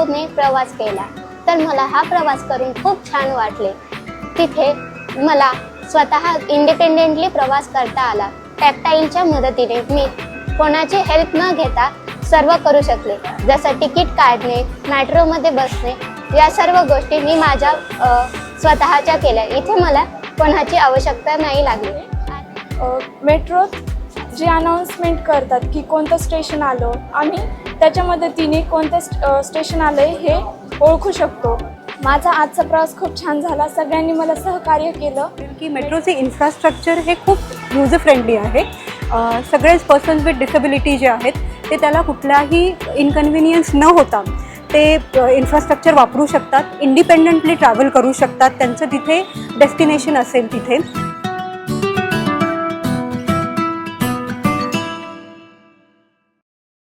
मेट्रोने प्रवास केला, तर मला हा प्रवास करून खूप छान वाटले। तिथे मला स्वतः इंडिपेंडेंटली प्रवास करता आला। टॅक्टाईलच्या मदतीने मी कोणाची हेल्प न घेता सर्व करू शकले, जसं तिकीट काढणे, मेट्रोमध्ये बसणे, या सर्व गोष्टी मी माझ्या स्वतःच्या केल्या। इथे मला कोणाची आवश्यकता नाही लागली। मेट्रोत जे अनाउन्समेंट करतात की कोणतं स्टेशन आलं, आम्ही त्याच्या मदतीने कोणतं स्टेशन आलं हे ओळखू शकतो। माझा आजचा प्रवास खूप छान झाला, सगळ्यांनी मला सहकार्य केलं। की मेट्रोचे इन्फ्रास्ट्रक्चर हे खूप यूजर फ्रेंडली आहे। सगळेच पर्सन्स विथ डिसेबिलिटी जे आहेत ते त्याला कुठलाही इनकन्व्हिनियन्स न होता ते इन्फ्रास्ट्रक्चर वापरू शकतात, इंडिपेंडेंटली ट्रॅव्हल करू शकतात, त्यांचं तिथे डेस्टिनेशन असेल तिथे।